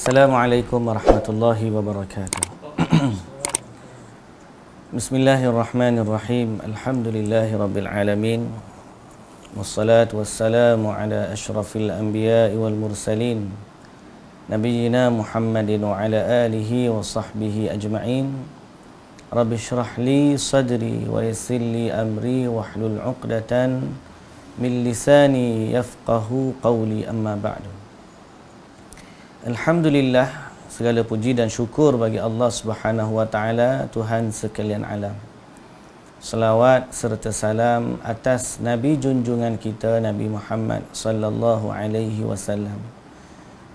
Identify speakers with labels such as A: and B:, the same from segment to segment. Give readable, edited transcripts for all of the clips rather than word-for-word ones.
A: Assalamualaikum warahmatullahi wabarakatuh. Bismillahirrahmanirrahim. Alhamdulillahi rabbil alamin. Wassalatu wassalamu ala ashrafil anbiya'i wal mursalin. Nabiyyina Muhammadin wa ala alihi wa sahbihi ajma'in. Rabbi shrah li sadri wa yassir li amri wahlul 'uqdatan min lisani yafqahu qawli, amma ba'du. Alhamdulillah, segala puji dan syukur bagi Allah Subhanahu wa taala, Tuhan sekalian alam. Selawat serta salam atas nabi junjungan kita Nabi Muhammad sallallahu alaihi wasallam.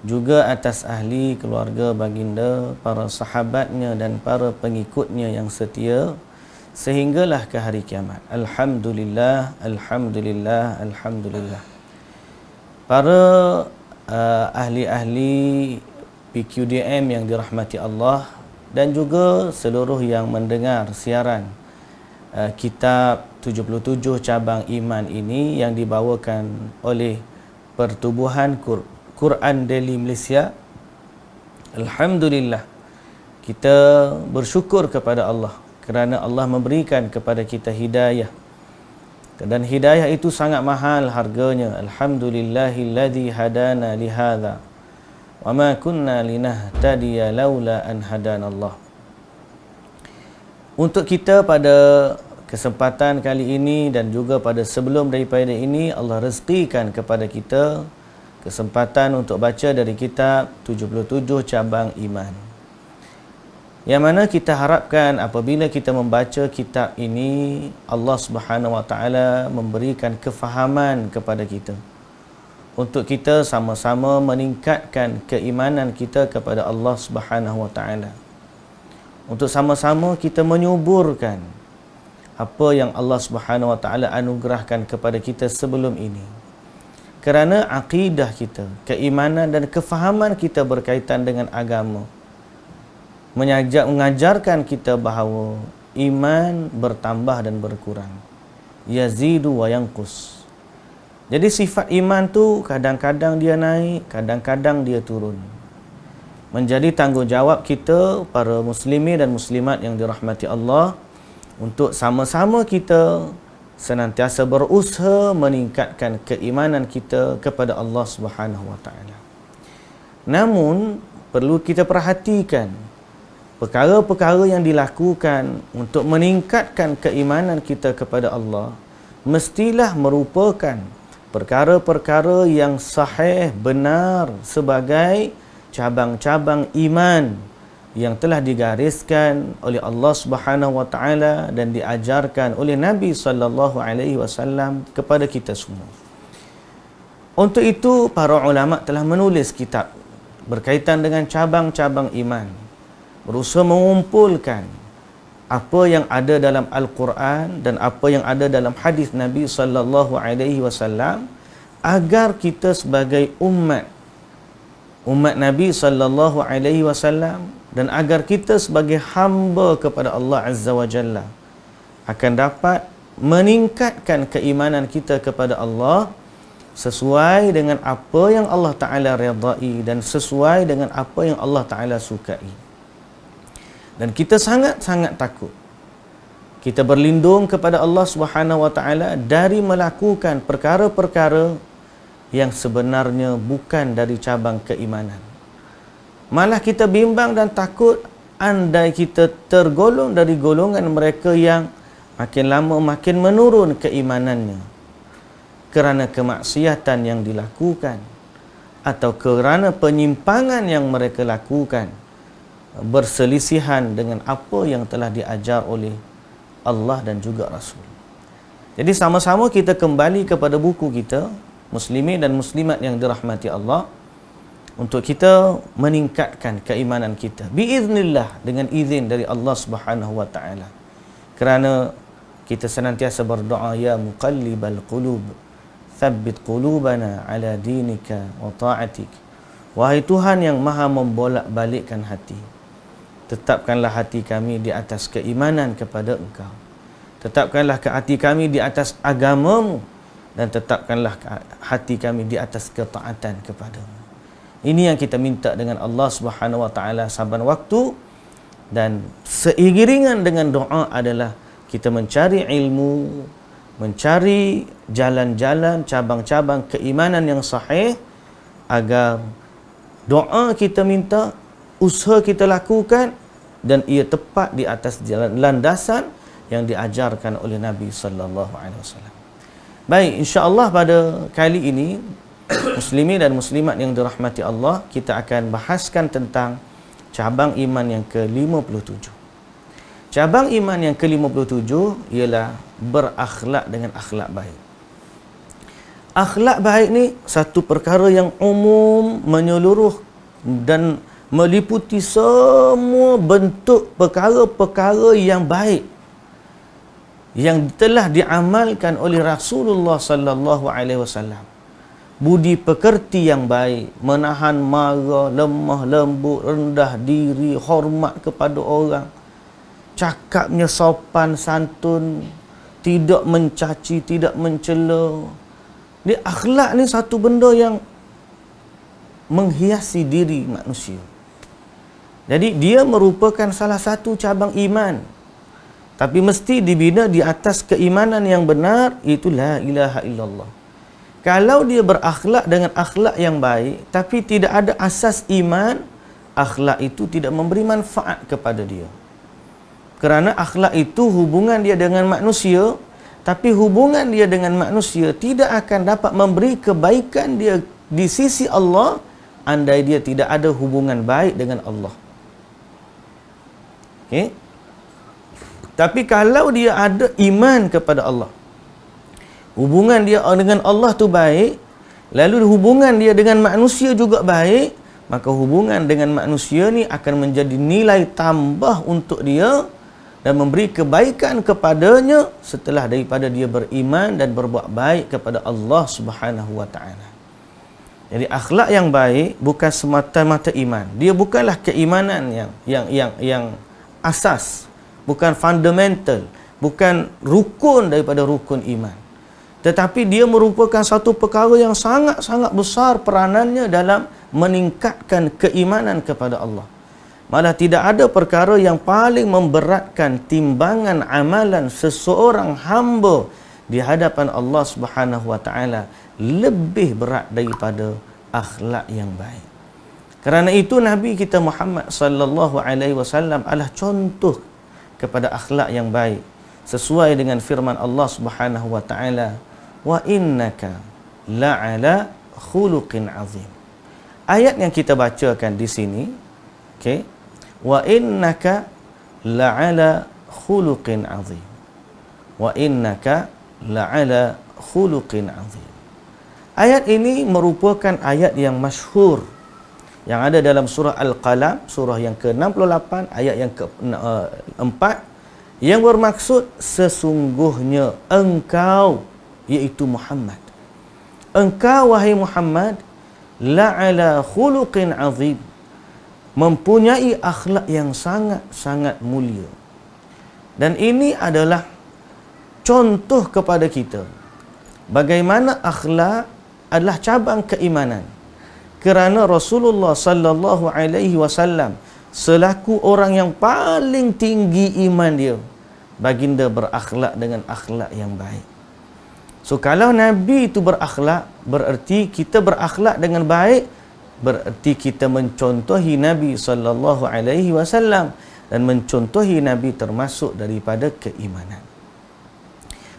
A: Juga atas ahli keluarga baginda, para sahabatnya dan para pengikutnya yang setia sehinggalah ke hari kiamat. Alhamdulillah, alhamdulillah, alhamdulillah. Para ahli-ahli PQDM yang dirahmati Allah dan juga seluruh yang mendengar siaran kitab 77 cabang iman ini yang dibawakan oleh Pertubuhan Quran Daily Malaysia. Alhamdulillah, kita bersyukur kepada Allah kerana Allah memberikan kepada kita hidayah. Dan hidayah itu sangat mahal harganya. Alhamdulillahilladzi hadana lihadza wa ma kunna linahtadiya laula an hadanallah. Untuk kita pada kesempatan kali ini dan juga pada sebelum daripada ini, Allah rezekikan kepada kita kesempatan untuk baca dari kitab 77 cabang iman. Yang mana kita harapkan apabila kita membaca kitab ini, Allah Subhanahu wa taala memberikan kefahaman kepada kita untuk kita sama-sama meningkatkan keimanan kita kepada Allah Subhanahu wa taala. Untuk sama-sama kita menyuburkan apa yang Allah Subhanahu wa taala anugerahkan kepada kita sebelum ini. Kerana akidah kita, keimanan dan kefahaman kita berkaitan dengan agama mengajarkan kita bahawa iman bertambah dan berkurang. Yazidu wa yanqus. Jadi sifat iman tu kadang-kadang dia naik, kadang-kadang dia turun. Menjadi tanggungjawab kita para muslimin dan muslimat yang dirahmati Allah untuk sama-sama kita senantiasa berusaha meningkatkan keimanan kita kepada Allah Subhanahu wa taala. Namun perlu kita perhatikan perkara-perkara yang dilakukan untuk meningkatkan keimanan kita kepada Allah mestilah merupakan perkara-perkara yang sahih, benar sebagai cabang-cabang iman yang telah digariskan oleh Allah Subhanahu wa taala dan diajarkan oleh Nabi sallallahu alaihi wasallam kepada kita semua. Untuk itu para ulama telah menulis kitab berkaitan dengan cabang-cabang iman, berusaha mengumpulkan apa yang ada dalam Al-Quran dan apa yang ada dalam hadis Nabi sallallahu alaihi wasallam agar kita sebagai umat Nabi sallallahu alaihi wasallam dan agar kita sebagai hamba kepada Allah Azza wa Jalla akan dapat meningkatkan keimanan kita kepada Allah sesuai dengan apa yang Allah Ta'ala redai dan sesuai dengan apa yang Allah Ta'ala sukai. Dan kita sangat-sangat takut. Kita berlindung kepada Allah Subhanahu wa taala dari melakukan perkara-perkara yang sebenarnya bukan dari cabang keimanan. Malah kita bimbang dan takut andai kita tergolong dari golongan mereka yang makin lama makin menurun keimanannya kerana kemaksiatan yang dilakukan atau kerana penyimpangan yang mereka lakukan berselisihan dengan apa yang telah diajar oleh Allah dan juga Rasul. Jadi sama-sama kita kembali kepada buku kita, muslimin dan muslimat yang dirahmati Allah, untuk kita meningkatkan keimanan kita biiznillah, dengan izin dari Allah Subhanahu wa taala. Kerana kita senantiasa berdoa, ya muqallibal qulub tsabbit qulubana ala dinika wa ta'atik. Wahai Tuhan yang maha membolak-balikkan hati, tetapkanlah hati kami di atas keimanan kepada Engkau. Tetapkanlah hati kami di atas agamamu dan tetapkanlah hati kami di atas ketaatan kepadamu. Ini yang kita minta dengan Allah Subhanahu wa taala saban waktu, dan seiringan dengan doa adalah kita mencari ilmu, mencari jalan-jalan, cabang-cabang keimanan yang sahih, agar doa kita minta, usaha kita lakukan, dan ia tepat di atas jalan landasan yang diajarkan oleh Nabi sallallahu alaihi wasallam. Baik, insya-Allah pada kali ini muslimin dan muslimat yang dirahmati Allah, kita akan bahaskan tentang cabang iman yang ke-57. Cabang iman yang ke-57 ialah berakhlak dengan akhlak baik. Akhlak baik ni satu perkara yang umum, menyeluruh dan meliputi semua bentuk perkara-perkara yang baik yang telah diamalkan oleh Rasulullah sallallahu alaihi wasallam. Budi pekerti yang baik, menahan marah, lemah lembut, rendah diri, hormat kepada orang, cakapnya sopan santun, tidak mencaci, tidak mencela. Dia akhlak ni satu benda yang menghiasi diri manusia. Jadi dia merupakan salah satu cabang iman. Tapi mesti dibina di atas keimanan yang benar, itu la ilaha illallah. Kalau dia berakhlak dengan akhlak yang baik tapi tidak ada asas iman, akhlak itu tidak memberi manfaat kepada dia. Kerana akhlak itu hubungan dia dengan manusia, tapi hubungan dia dengan manusia tidak akan dapat memberi kebaikan dia di sisi Allah andai dia tidak ada hubungan baik dengan Allah. Okey? Tapi kalau dia ada iman kepada Allah, hubungan dia dengan Allah tu baik, lalu hubungan dia dengan manusia juga baik, maka hubungan dengan manusia ni akan menjadi nilai tambah untuk dia dan memberi kebaikan kepadanya setelah daripada dia beriman dan berbuat baik kepada Allah Subhanahu wa taala. Jadi akhlak yang baik bukan semata-mata iman. Dia bukanlah keimanan yang asas, bukan fundamental, bukan rukun daripada rukun iman. Tetapi dia merupakan satu perkara yang sangat-sangat besar peranannya dalam meningkatkan keimanan kepada Allah. Malah tidak ada perkara yang paling memberatkan timbangan amalan seseorang hamba di hadapan Allah Subhanahu wa taala lebih berat daripada akhlak yang baik. Kerana itu Nabi kita Muhammad sallallahu alaihi wasallam adalah contoh kepada akhlak yang baik sesuai dengan firman Allah Subhanahu wa taala, wa innaka la'ala khuluqin azim. Ayat yang kita bacakan di sini, okey, wa innaka la'ala khuluqin azim. Wa innaka la'ala khuluqin azim. Ayat ini merupakan ayat yang masyhur yang ada dalam surah Al-Qalam, surah yang ke-68, ayat yang ke-4, yang bermaksud sesungguhnya engkau, iaitu Muhammad, engkau wahai Muhammad, la'ala khuluqin azim, mempunyai akhlak yang sangat-sangat mulia. Dan ini adalah contoh kepada kita bagaimana akhlak adalah cabang keimanan. Kerana Rasulullah sallallahu alaihi wasallam selaku orang yang paling tinggi iman dia, baginda berakhlak dengan akhlak yang baik. So kalau Nabi itu berakhlak, bererti kita berakhlak dengan baik, bererti kita mencontohi Nabi sallallahu alaihi wasallam, dan mencontohi Nabi termasuk daripada keimanan.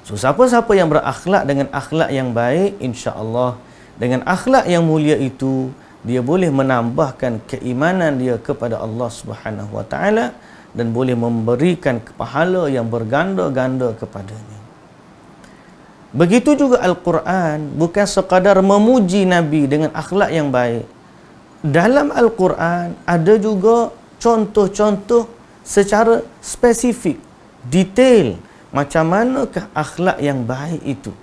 A: So siapa-siapa yang berakhlak dengan akhlak yang baik, insya-Allah dengan akhlak yang mulia itu dia boleh menambahkan keimanan dia kepada Allah Subhanahu wa taala dan boleh memberikan pahala yang berganda-ganda kepadanya. Begitu juga Al-Quran bukan sekadar memuji Nabi dengan akhlak yang baik. Dalam Al-Quran ada juga contoh-contoh secara spesifik, detail, macam manakah akhlak yang baik itu.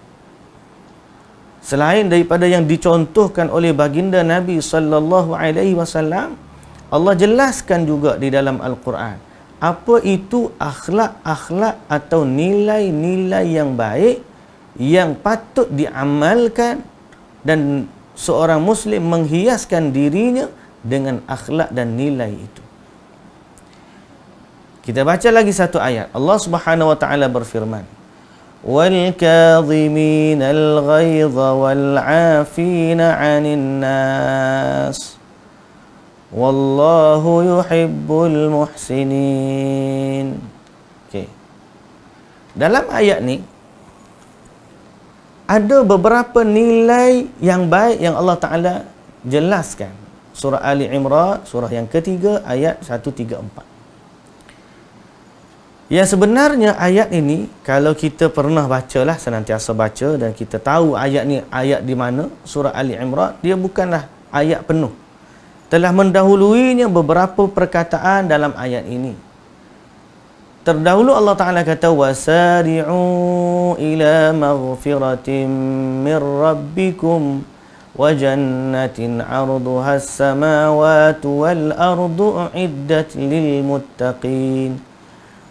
A: Selain daripada yang dicontohkan oleh baginda Nabi sallallahu alaihi wasallam, Allah jelaskan juga di dalam Al-Quran apa itu akhlak-akhlak atau nilai-nilai yang baik yang patut diamalkan dan seorang muslim menghiaskan dirinya dengan akhlak dan nilai itu. Kita baca lagi satu ayat. Allah Subhanahu wa taala berfirman, "Wal kadhiminal ghaidha wal 'afina 'anil nas. Wallahu yuhibbul muhsinin." Okey. Dalam ayat ni ada beberapa nilai yang baik yang Allah Taala jelaskan. Surah Ali Imran, surah yang ketiga, ayat 134. Yang sebenarnya ayat ini, kalau kita pernah bacalah, senantiasa baca dan kita tahu ayat ni ayat di mana, surah Ali Imran, dia bukanlah ayat penuh. Telah mendahuluinya beberapa perkataan dalam ayat ini. Terdahulu Allah Ta'ala kata, "Wasari'u ila maghfiratin min rabbikum wa jannatin 'arduha as-samawati wal ardu u'iddat lil muttaqin."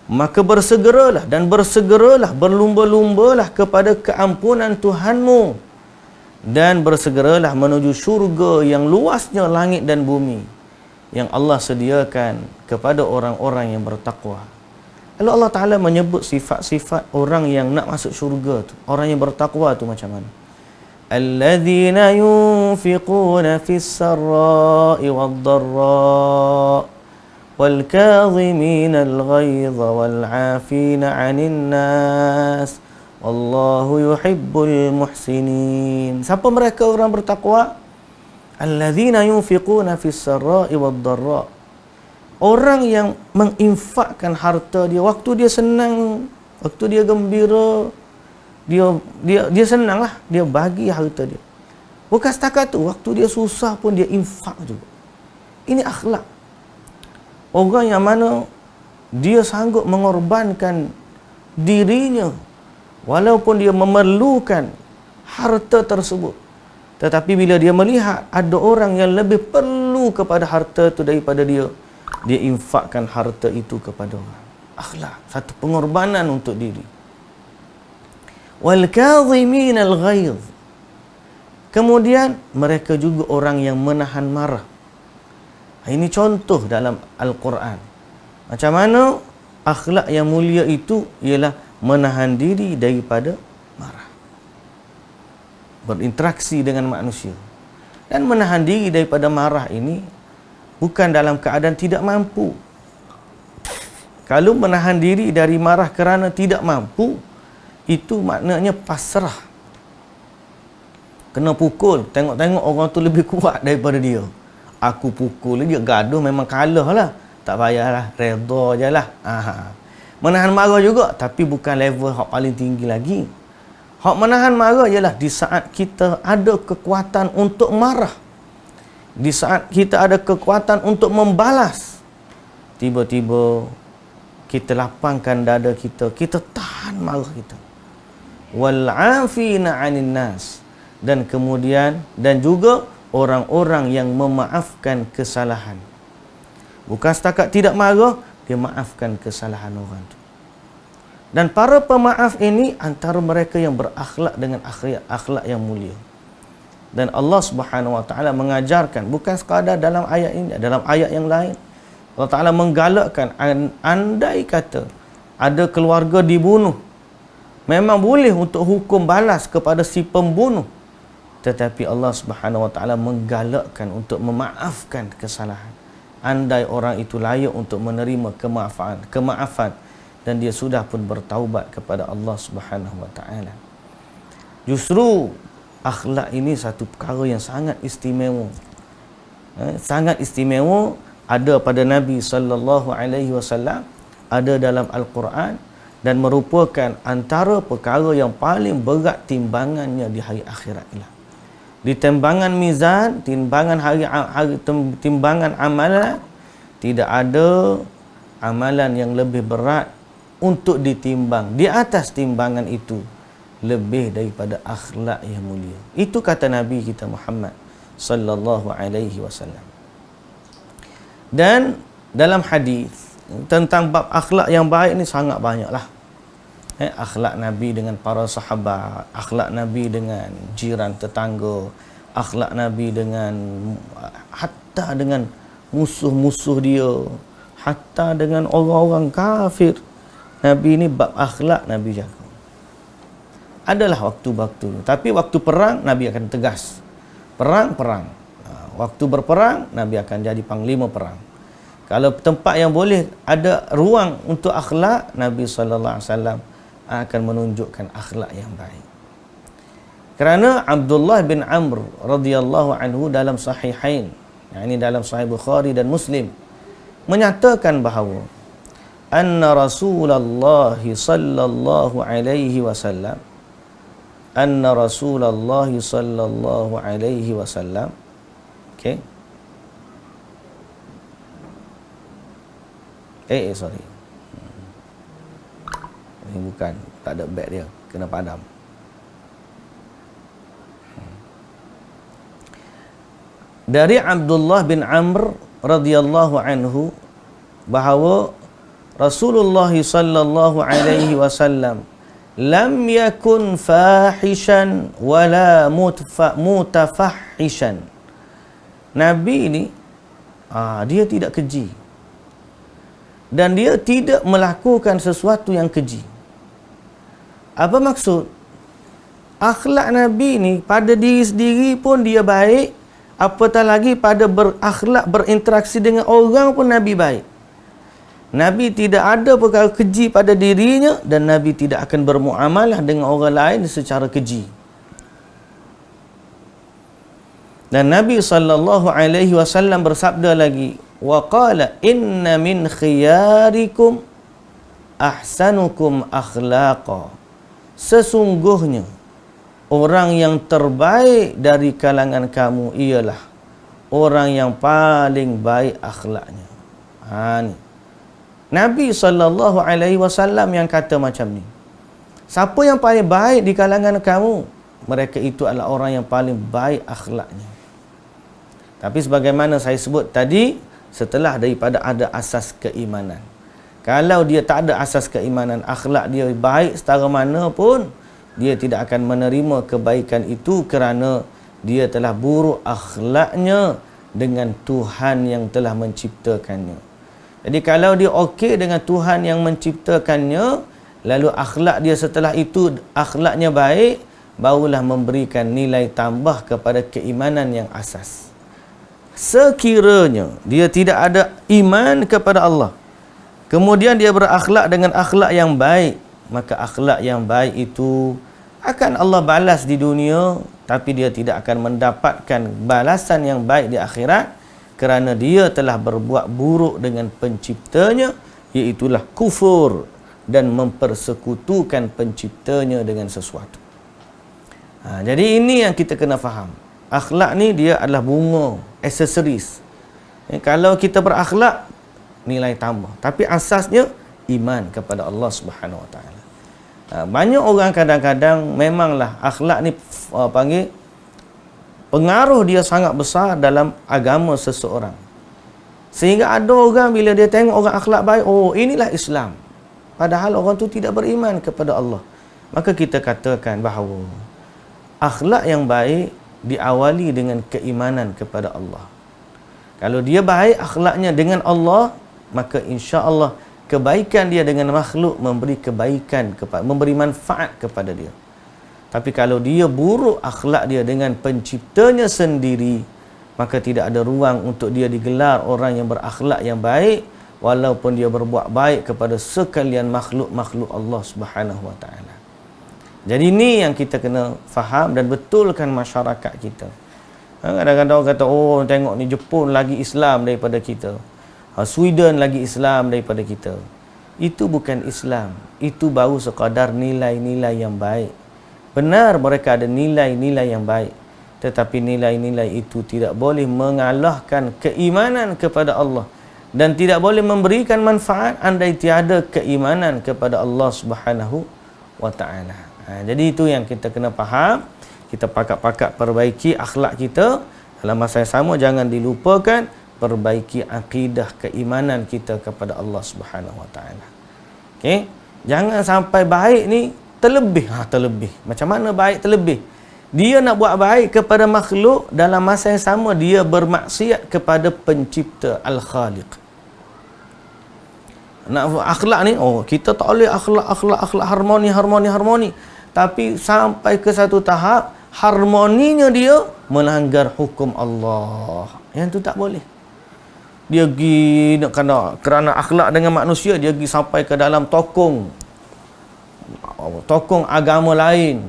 A: Maka bersegeralah dan bersegeralah, berlumba-lumbalah kepada keampunan Tuhanmu dan bersegeralah menuju syurga yang luasnya langit dan bumi yang Allah sediakan kepada orang-orang yang bertakwa. Lalu Allah Ta'ala menyebut sifat-sifat orang yang nak masuk syurga tu, orang yang bertakwa tu macam mana? Alladzina yunfiquna fis sarra'i wad-dharra' wal kadhimina al-ghaidha wal 'afina 'anil nas wallahu yuhibbul muhsinin. Siapa mereka orang bertakwa? Alladzina yunfiquna fis sarra'i wad-dharra'. Orang yang menginfakkan harta dia waktu dia senang, waktu dia gembira, dia senanglah, dia bagi harta dia. Bukan setakat tu, waktu dia susah pun dia infak juga. Ini akhlak. Orang yang mana dia sanggup mengorbankan dirinya walaupun dia memerlukan harta tersebut. Tetapi bila dia melihat ada orang yang lebih perlu kepada harta itu daripada dia, dia infakkan harta itu kepada orang. Akhlak, satu pengorbanan untuk diri. Wal kadhiminal ghaidh. Kemudian mereka juga orang yang menahan marah. Ini contoh dalam Al-Quran. Macam mana akhlak yang mulia itu ialah menahan diri daripada marah. Berinteraksi dengan manusia. Dan menahan diri daripada marah ini bukan dalam keadaan tidak mampu. Kalau menahan diri dari marah kerana tidak mampu, itu maknanya pasrah. Kena pukul, tengok-tengok orang tu lebih kuat daripada dia. Aku pukul dia, gaduh memang kalah lah. Tak payahlah, redha je lah. Menahan marah juga, tapi bukan level hak paling tinggi lagi. Hak menahan marah ialah di saat kita ada kekuatan untuk marah. Di saat kita ada kekuatan untuk membalas, tiba-tiba kita lapangkan dada kita, kita tahan marah kita. Wal 'afina 'anil nas. Dan kemudian, dan juga orang-orang yang memaafkan kesalahan. Bukan setakat tidak marah, dia maafkan kesalahan orang tu. Dan para pemaaf ini antara mereka yang berakhlak dengan akhlak yang mulia. Dan Allah Subhanahu wa taala mengajarkan, bukan sekadar dalam ayat ini, dalam ayat yang lain Allah Taala menggalakkan, andai kata ada keluarga dibunuh, memang boleh untuk hukum balas kepada si pembunuh, tetapi Allah Subhanahu wa taala menggalakkan untuk memaafkan kesalahan. Andai orang itu layak untuk menerima kemaafan dan dia sudah pun bertaubat kepada Allah Subhanahu wa taala. Justru akhlak ini satu perkara yang sangat istimewa. Sangat istimewa, ada pada Nabi sallallahu alaihi wasallam, ada dalam Al-Quran, dan merupakan antara perkara yang paling berat timbangannya di hari akhirat ini. Di timbangan mizan, timbangan timbangan amalan, tidak ada amalan yang lebih berat untuk ditimbang. Di atas timbangan itu lebih daripada akhlak yang mulia. Itu kata Nabi kita Muhammad sallallahu alaihi wasallam. Dan dalam hadis tentang bab akhlak yang baik ni sangat banyaklah. Akhlak Nabi dengan para sahabat, akhlak Nabi dengan jiran tetangga, akhlak Nabi dengan hatta dengan musuh-musuh dia, hatta dengan orang-orang kafir. Nabi ni bab akhlak Nabi jaga. Adalah waktu-waktu, tapi waktu perang Nabi akan tegas. Perang. Waktu berperang Nabi akan jadi panglima perang. Kalau tempat yang boleh ada ruang untuk akhlak, Nabi SAW akan menunjukkan akhlak yang baik. Kerana Abdullah bin Amr radhiyallahu anhu dalam sahihain, yakni dalam sahih Bukhari dan Muslim, menyatakan bahawa anna Rasulullah sallallahu alaihi wasallam okey, sorry, ini bukan, tak ada back dia, kena padam. Dari Abdullah bin Amr radhiyallahu anhu bahawa Rasulullah sallallahu alaihi wasallam lam yakun fahishan wala mutafahishan. Nabi ini dia tidak keji dan dia tidak melakukan sesuatu yang keji. Apa maksud? Akhlak Nabi ni pada diri sendiri pun dia baik, apatah lagi pada berakhlak berinteraksi dengan orang pun Nabi baik. Nabi tidak ada perkara keji pada dirinya dan Nabi tidak akan bermuamalah dengan orang lain secara keji. Dan Nabi SAW bersabda lagi, wa qala inna min khiyarikum ahsanukum akhlaqa. Sesungguhnya orang yang terbaik dari kalangan kamu ialah orang yang paling baik akhlaknya. Ni Nabi SAW yang kata macam ni. Siapa yang paling baik di kalangan kamu? Mereka itu adalah orang yang paling baik akhlaknya. Tapi sebagaimana saya sebut tadi, setelah daripada ada asas keimanan. Kalau dia tak ada asas keimanan, akhlak dia baik setara mana pun, dia tidak akan menerima kebaikan itu kerana dia telah buruk akhlaknya dengan Tuhan yang telah menciptakannya. Jadi kalau dia okey dengan Tuhan yang menciptakannya, lalu akhlak dia setelah itu akhlaknya baik, barulah memberikan nilai tambah kepada keimanan yang asas. Sekiranya dia tidak ada iman kepada Allah, kemudian dia berakhlak dengan akhlak yang baik, maka akhlak yang baik itu akan Allah balas di dunia, tapi dia tidak akan mendapatkan balasan yang baik di akhirat kerana dia telah berbuat buruk dengan penciptanya, iaitulah kufur dan mempersekutukan penciptanya dengan sesuatu. Jadi ini yang kita kena faham. Akhlak ni dia adalah bunga, aksesoris. Kalau kita berakhlak, nilai tambah. Tapi asasnya iman kepada Allah Subhanahu Wa Taala. Banyak orang kadang-kadang memanglah akhlak ni panggil pengaruh dia sangat besar dalam agama seseorang. Sehingga ada orang bila dia tengok orang akhlak baik, oh inilah Islam. Padahal orang tu tidak beriman kepada Allah. Maka kita katakan bahawa akhlak yang baik diawali dengan keimanan kepada Allah. Kalau dia baik akhlaknya dengan Allah, maka insya-Allah kebaikan dia dengan makhluk memberi kebaikan kepada, memberi manfaat kepada dia. Tapi kalau dia buruk akhlak dia dengan penciptanya sendiri, maka tidak ada ruang untuk dia digelar orang yang berakhlak yang baik, walaupun dia berbuat baik kepada sekalian makhluk-makhluk Allah Subhanahu Wa Taala. Jadi ini yang kita kena faham dan betulkan masyarakat kita. Kadang-kadang orang kata, oh tengok ni Jepun lagi Islam daripada kita, Sweden lagi Islam daripada kita. Itu bukan Islam. Itu baru sekadar nilai-nilai yang baik. Benar mereka ada nilai-nilai yang baik, tetapi nilai-nilai itu tidak boleh mengalahkan keimanan kepada Allah dan tidak boleh memberikan manfaat andai tiada keimanan kepada Allah Subhanahu Wa Taala. Jadi itu yang kita kena faham. Kita pakat-pakat perbaiki akhlak kita. Dalam masa yang sama jangan dilupakan perbaiki akidah keimanan kita kepada Allah Subhanahu Wa Taala. Okey? Jangan sampai baik ni terlebih. Terlebih. Macam mana baik terlebih? Dia nak buat baik kepada makhluk, dalam masa yang sama dia bermaksiat kepada pencipta Al-Khaliq. Nak akhlak ni, kita tak boleh akhlak harmoni. Tapi sampai ke satu tahap, harmoninya dia melanggar hukum Allah. Yang tu tak boleh. Dia pergi kerana akhlak dengan manusia, dia pergi sampai ke dalam tokong agama lain,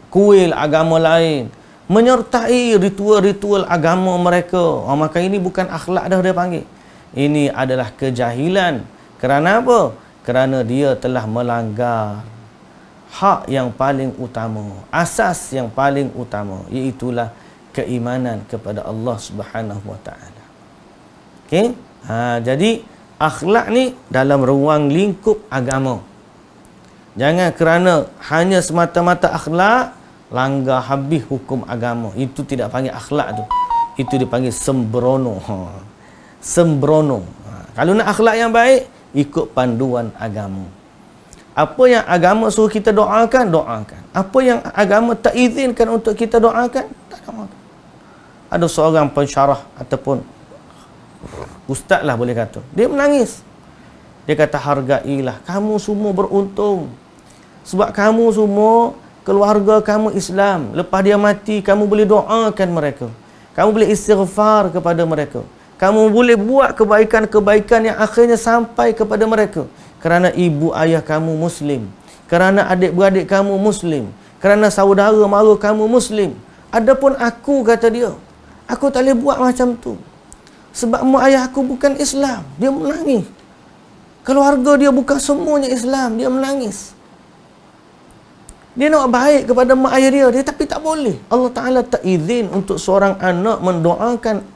A: kuil agama lain, menyertai ritual-ritual agama mereka. Maka ini bukan akhlak dah dia panggil. Ini adalah kejahilan. Kerana apa? Kerana dia telah melanggar hak yang paling utama, asas yang paling utama, iaitulah keimanan kepada Allah Subhanahu wa taala. Okey? Jadi akhlak ni dalam ruang lingkup agama. Jangan kerana hanya semata-mata akhlak langgar habis hukum agama. Itu tidak panggil akhlak tu. Itu dipanggil sembrono. Sembrono. Kalau nak akhlak yang baik, ikut panduan agama. Apa yang agama suruh kita doakan, doakan. Apa yang agama tak izinkan untuk kita doakan, tak doakan. Ada seorang pensyarah ataupun ustaz lah boleh kata, dia menangis. Dia kata, hargailah, kamu semua beruntung. Sebab kamu semua, keluarga kamu Islam. Lepas dia mati, kamu boleh doakan mereka. Kamu boleh istighfar kepada mereka. Kamu boleh buat kebaikan-kebaikan yang akhirnya sampai kepada mereka. Kerana ibu ayah kamu Muslim. Kerana adik-beradik kamu Muslim. Kerana saudara mara kamu Muslim. Adapun aku, kata dia, aku tak boleh buat macam tu. Sebab mak ayah aku bukan Islam. Dia menangis. Keluarga dia bukan semuanya Islam. Dia menangis. Dia nak baik kepada mak ayah dia, tapi tak boleh. Allah Ta'ala tak izin untuk seorang anak mendoakan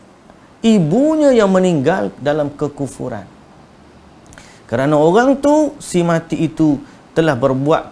A: ibunya yang meninggal dalam kekufuran. Kerana orang tu, si mati itu telah berbuat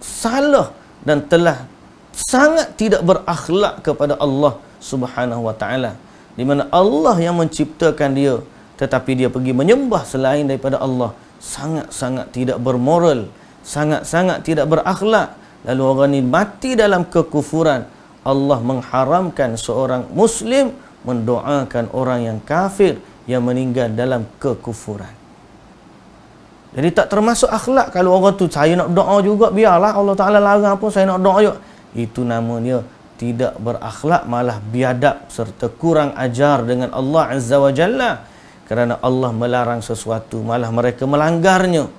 A: salah dan telah sangat tidak berakhlak kepada Allah Subhanahu wa taala. Di mana Allah yang menciptakan dia, tetapi dia pergi menyembah selain daripada Allah. Sangat-sangat tidak bermoral, sangat-sangat tidak berakhlak. Lalu orang ni mati dalam kekufuran. Allah mengharamkan seorang Muslim mendoakan orang yang kafir yang meninggal dalam kekufuran. Jadi tak termasuk akhlak kalau orang tu, saya nak doa juga, biarlah Allah Ta'ala larang apa, saya nak doa juga. Itu namanya tidak berakhlak, malah biadab serta kurang ajar dengan Allah Azza wa Jalla. Kerana Allah melarang sesuatu, malah mereka melanggarnya.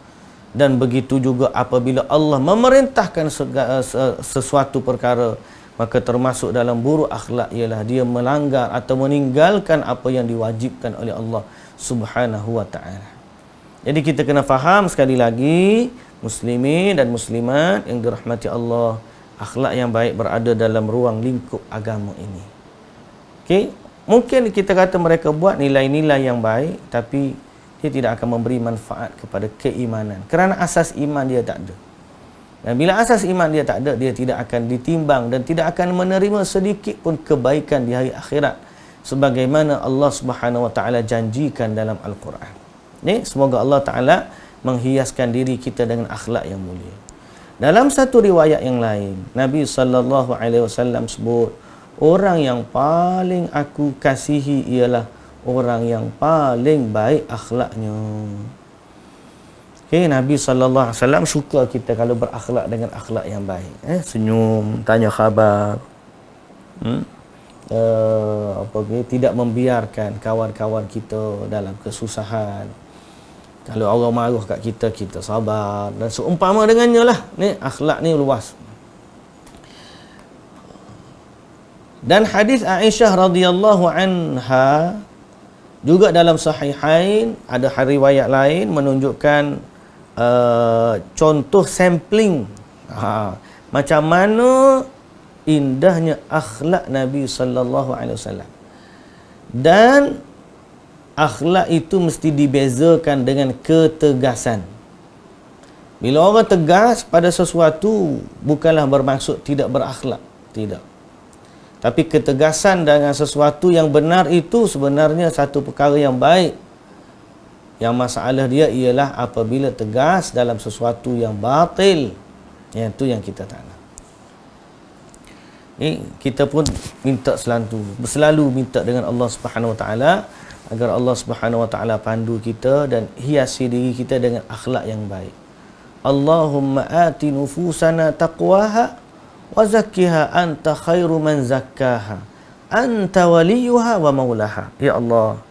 A: Dan begitu juga apabila Allah memerintahkan sesuatu perkara, maka termasuk dalam buruk akhlak ialah dia melanggar atau meninggalkan apa yang diwajibkan oleh Allah Subhanahu wa taala. Jadi kita kena faham sekali lagi, muslimin dan muslimat yang dirahmati Allah, akhlak yang baik berada dalam ruang lingkup agama ini. Okey, mungkin kita kata mereka buat nilai-nilai yang baik, tapi dia tidak akan memberi manfaat kepada keimanan. Kerana asas iman dia tak ada. Dan bila asas iman dia tak ada, dia tidak akan ditimbang dan tidak akan menerima sedikit pun kebaikan di hari akhirat. Sebagaimana Allah Subhanahu wa taala janjikan dalam Al-Quran. Ni, semoga Allah Ta'ala menghiaskan diri kita dengan akhlak yang mulia. Dalam satu riwayat yang lain, Nabi SAW sebut, orang yang paling aku kasihi ialah orang yang paling baik akhlaknya. Okay, Nabi SAW suka kita kalau berakhlak dengan akhlak yang baik. Senyum, tanya khabar. Tidak membiarkan kawan-kawan kita dalam kesusahan. Kalau orang marah kat kita, kita sabar. Dan seumpama dengannya lah. Ni, akhlak ni luas. Dan hadis Aisyah radhiyallahu anha juga dalam Sahihain, ada riwayat lain menunjukkan contoh sampling macam mana indahnya akhlak Nabi sallallahu alaihi wasallam. Dan akhlak itu mesti dibezakan dengan ketegasan. Bila orang tegas pada sesuatu, bukanlah bermaksud tidak berakhlak, tidak. Tapi ketegasan dengan sesuatu yang benar itu sebenarnya satu perkara yang baik. Yang masalah dia ialah apabila tegas dalam sesuatu yang batil. Yang itu yang kita tak nak. Kita pun minta selalu minta dengan Allah Subhanahu Wa Taala agar Allah Subhanahu Wa Taala pandu kita dan hiasi diri kita dengan akhlak yang baik. Allahumma ati nufusana taqwaha wa zakkiha anta khairu man zakkaha anta waliyuha wa maulaha. Ya Allah,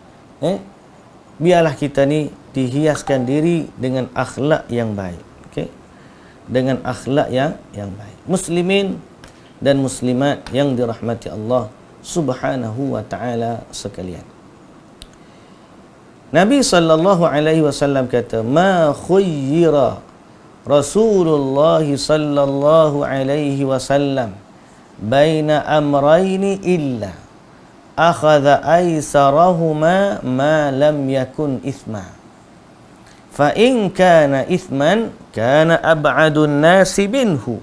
A: biarlah kita ni dihiaskan diri dengan akhlak yang baik. Dengan akhlak yang baik. Muslimin dan muslimat yang dirahmati Allah Subhanahu wa taala sekalian. Nabi sallallahu alaihi wasallam kata, "Ma khuyyira Rasulullah sallallahu alaihi wasallam baina amrayni illa akhadha aysarahuma ma lam yakun ithma. Fa in kana ithman kana ab'adun nasi minhu.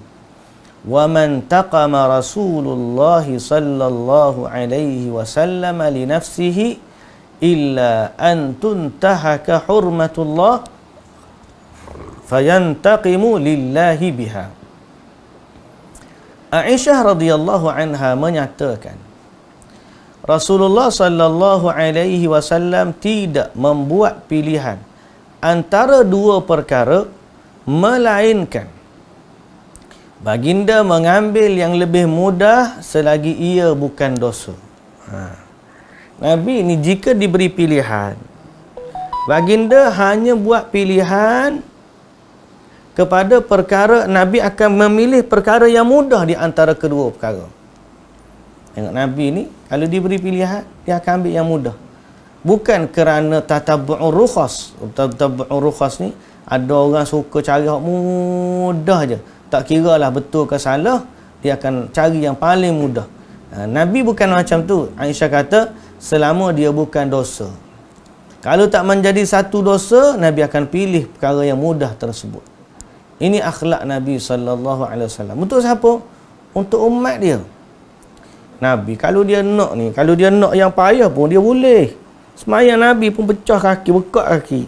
A: Wa man taqama Rasulullah sallallahu alaihi wasallam li nafsihi illa an tuntahaka hurmatullah fayantaqimu lillahi biha." Aisyah radhiyallahu anha menyatakan, Rasulullah sallallahu alaihi wasallam tidak membuat pilihan antara dua perkara melainkan baginda mengambil yang lebih mudah selagi ia bukan dosa. Nabi ni jika diberi pilihan, baginda hanya buat pilihan kepada perkara, Nabi akan memilih perkara yang mudah di antara kedua perkara. Tengok Nabi ni kalau diberi pilihan, dia akan ambil yang mudah. Bukan kerana tatabbu'ur rukhas. Tatabbu'ur rukhas ni ada orang suka cari yang mudah je. Tak kira lah betul ke salah, dia akan cari yang paling mudah. Nabi bukan macam tu. Aisyah kata, selama dia bukan dosa. Kalau tak menjadi satu dosa, Nabi akan pilih perkara yang mudah tersebut. Ini akhlak Nabi sallallahu alaihi wasallam. Untuk siapa? Untuk umat dia. Nabi kalau dia nak yang payah pun dia boleh. Semayang Nabi pun pecah kaki, bekak kaki.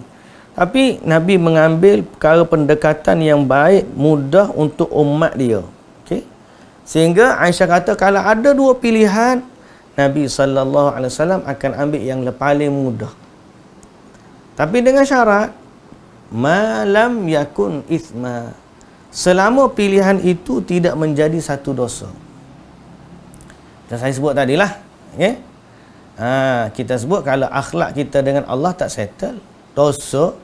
A: Tapi Nabi mengambil perkara pendekatan yang baik, mudah untuk umat dia. Okey. Sehingga Aisyah kata kalau ada dua pilihan, Nabi sallallahu alaihi wasallam akan ambil yang paling mudah. Tapi dengan syarat malam yakun ithma, selama pilihan itu tidak menjadi satu dosa. Dan saya sebut tadilah, kita sebut kalau akhlak kita dengan Allah tak settle, dosa,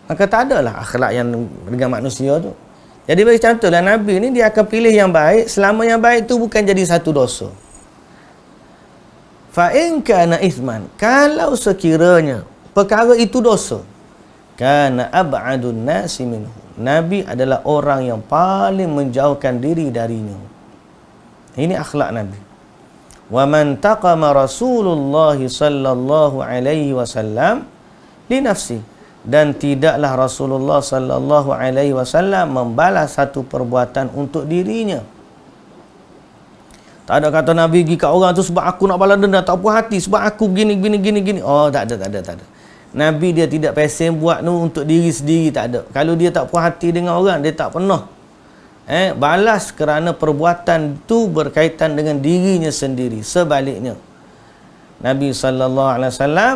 A: maka tak adalah akhlak yang dengan manusia tu. Jadi bagi contohlah Nabi ni dia akan pilih yang baik selama yang baik tu bukan jadi satu dosa. Fa in kana ithman, kalau sekiranya perkara itu dosa, kana ab'adun nasi minhu, Nabi adalah orang yang paling menjauhkan diri darinya. Ini akhlak Nabi. Wa man taqama Rasulullah sallallahu alaihi wasallam li nafsi, dan tidaklah Rasulullah sallallahu alaihi wasallam membalas satu perbuatan untuk dirinya. Tak ada kata Nabi pergi kat orang tu sebab aku nak balas dendam, tak puas hati sebab aku gini. Oh, tak ada. Nabi dia tidak pesen buat tu untuk diri sendiri, tak ada. Kalau dia tak puas hati dengan orang, dia tak pernah balas kerana perbuatan tu berkaitan dengan dirinya sendiri. Sebaliknya, Nabi sallallahu alaihi wasallam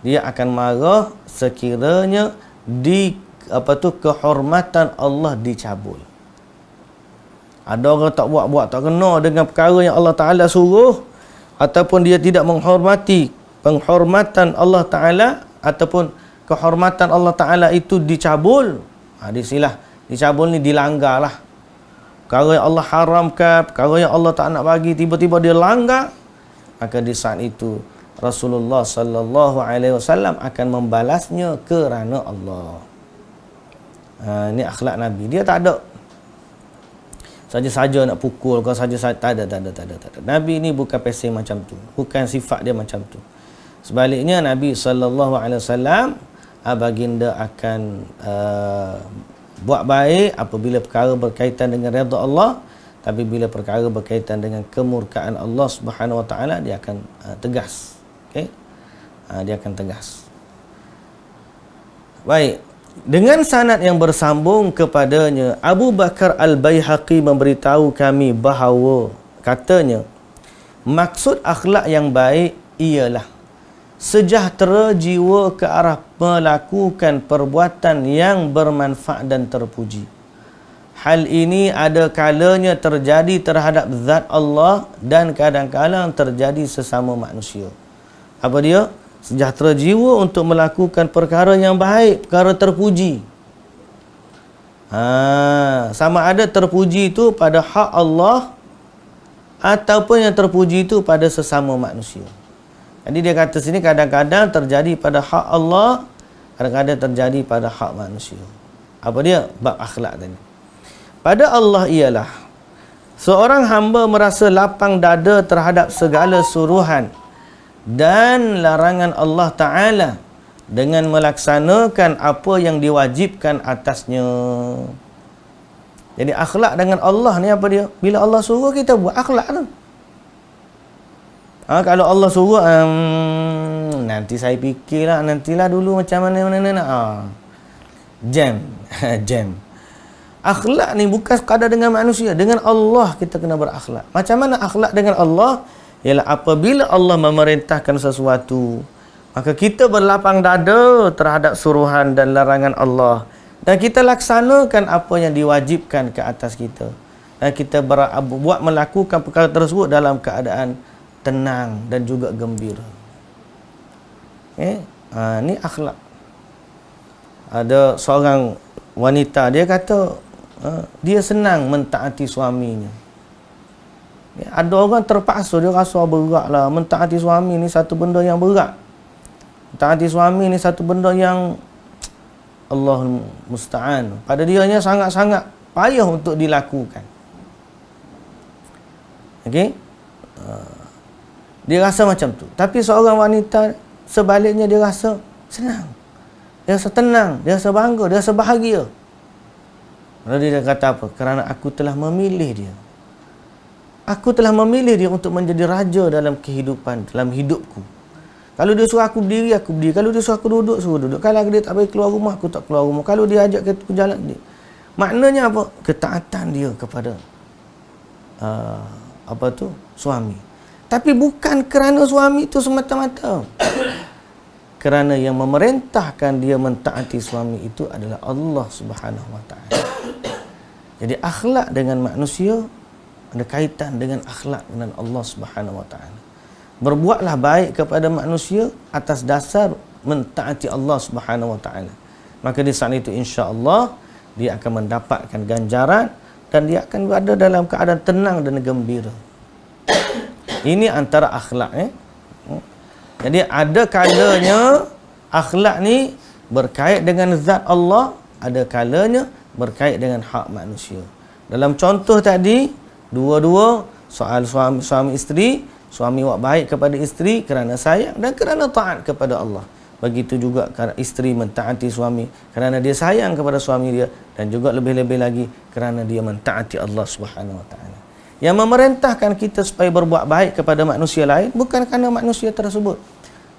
A: dia akan marah sekiranya kehormatan Allah dicabul. Ada orang tak buat tak kena dengan perkara yang Allah Taala suruh, ataupun dia tidak menghormati penghormatan Allah Taala, ataupun kehormatan Allah Taala itu dicabul. Disilah dicabul ni dilanggar lah. Perkara yang Allah haramkan, perkara yang Allah tak nak bagi, tiba-tiba dia langgar, maka di saat itu Rasulullah sallallahu alaihi wasallam akan membalasnya kerana Allah. Ini akhlak Nabi. Dia tak ada saja-saja nak pukul, kau saja-saja tak ada. Nabi ni bukan pesen macam tu. Bukan sifat dia macam tu. Sebaliknya Nabi sallallahu alaihi wasallam baginda akan buat baik apabila perkara berkaitan dengan redha Allah, tapi bila perkara berkaitan dengan kemurkaan Allah Subhanahu wa taala, dia akan tegas. Okey. Dia akan tegas. Baik. Dengan sanad yang bersambung kepadanya, Abu Bakar Al-Baihaqi memberitahu kami bahawa katanya, maksud akhlak yang baik ialah sejahtera jiwa ke arah melakukan perbuatan yang bermanfaat dan terpuji. Hal ini ada kalanya terjadi terhadap zat Allah dan kadang-kadang terjadi sesama manusia. Apa dia? Sejahtera jiwa untuk melakukan perkara yang baik, perkara terpuji. Sama ada terpuji itu pada hak Allah ataupun yang terpuji itu pada sesama manusia. Jadi dia kata sini kadang-kadang terjadi pada hak Allah, kadang-kadang terjadi pada hak manusia. Apa dia? Bab akhlak tadi. Pada Allah ialah seorang hamba merasa lapang dada terhadap segala suruhan dan larangan Allah Ta'ala dengan melaksanakan apa yang diwajibkan atasnya. Jadi akhlak dengan Allah ni apa dia? Bila Allah suruh kita buat akhlak tu. Kalau Allah suruh nanti saya fikirlah, nantilah dulu macam mana. Jam. Akhlak ni bukan sekadar dengan manusia, dengan Allah kita kena berakhlak. Macam mana akhlak dengan Allah? Ialah apabila Allah memerintahkan sesuatu, maka kita berlapang dada terhadap suruhan dan larangan Allah, dan kita laksanakan apa yang diwajibkan ke atas kita, dan kita melakukan perkara tersebut dalam keadaan tenang dan juga gembira. Ni akhlak. Ada seorang wanita, dia kata dia senang mentaati suaminya. Ada orang terpaksa, dia rasa berat lah. Mentaati suami ni satu benda yang berat. Mentaati suami ni satu benda yang Allah musta'an, pada dianya sangat-sangat payah untuk dilakukan. Okey? Dia rasa macam tu. Tapi seorang wanita sebaliknya, dia rasa senang, dia rasa tenang, dia rasa bangga, dia rasa bahagia. Lalu dia kata apa? Kerana aku telah memilih dia. Aku telah memilih dia untuk menjadi raja dalam kehidupan, dalam hidupku. Kalau dia suruh aku berdiri, aku berdiri. Kalau dia suruh aku duduk, suruh duduk. Kalau dia tak bagi keluar rumah, aku tak keluar rumah. Kalau dia ajak ke jalan, dia. Maknanya apa? Ketaatan dia kepada suami. Tapi bukan kerana suami itu semata-mata. Kerana yang memerintahkan dia mentaati suami itu adalah Allah Subhanahu Wa Taala. Jadi akhlak dengan manusia ada kaitan dengan akhlak dengan Allah Subhanahu Wa Taala. Berbuatlah baik kepada manusia atas dasar mentaati Allah Subhanahu Wa Taala. Maka di saat itu insya-Allah dia akan mendapatkan ganjaran dan dia akan berada dalam keadaan tenang dan gembira. Ini antara akhlak. Jadi ada kalanya akhlak ni berkait dengan zat Allah, ada kalanya berkait dengan hak manusia. Dalam contoh tadi, dua-dua soal suami isteri, suami buat baik kepada isteri kerana sayang dan kerana taat kepada Allah. Begitu juga kerana isteri mentaati suami kerana dia sayang kepada suami dia, dan juga lebih-lebih lagi kerana dia mentaati Allah Subhanahu Wa Taala. Yang memerintahkan kita supaya berbuat baik kepada manusia lain bukan kerana manusia tersebut,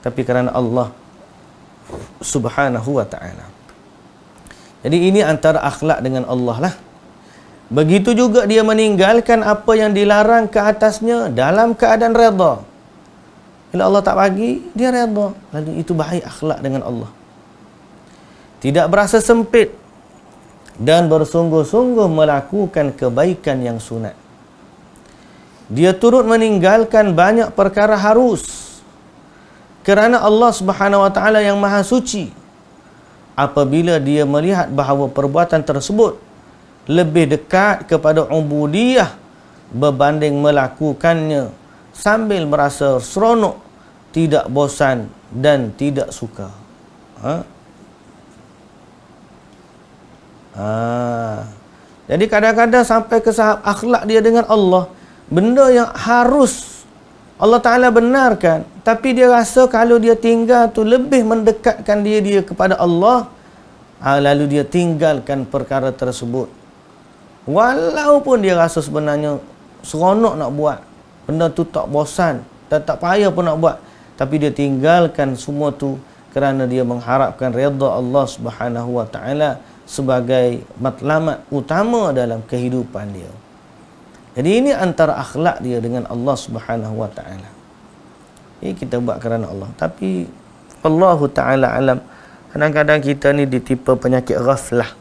A: tapi kerana Allah Subhanahu Wa Taala. Jadi ini antara akhlak dengan Allah lah. Begitu juga dia meninggalkan apa yang dilarang ke atasnya dalam keadaan redha. Bila Allah tak bagi, dia redha. Lalu itu baik akhlak dengan Allah. Tidak berasa sempit dan bersungguh-sungguh melakukan kebaikan yang sunat. Dia turut meninggalkan banyak perkara harus kerana Allah Subhanahu Wa Taala yang Maha Suci. Apabila dia melihat bahawa perbuatan tersebut lebih dekat kepada ubudiyah berbanding melakukannya sambil merasa seronok, tidak bosan dan tidak suka. Jadi kadang-kadang sampai ke tahap akhlak dia dengan Allah, benda yang harus Allah Ta'ala benarkan, tapi dia rasa kalau dia tinggal tu lebih mendekatkan dia kepada Allah, lalu dia tinggalkan perkara tersebut. Walaupun dia rasa sebenarnya seronok nak buat, benda tu tak bosan dan tak payah pun nak buat, tapi dia tinggalkan semua tu kerana dia mengharapkan redha Allah Subhanahu Wa Taala sebagai matlamat utama dalam kehidupan dia. Jadi ini antara akhlak dia dengan Allah Subhanahu wa taala. Ini kita buat kerana Allah. Tapi Allah taala alam, kadang-kadang kita ni ditipu penyakit ghaflah.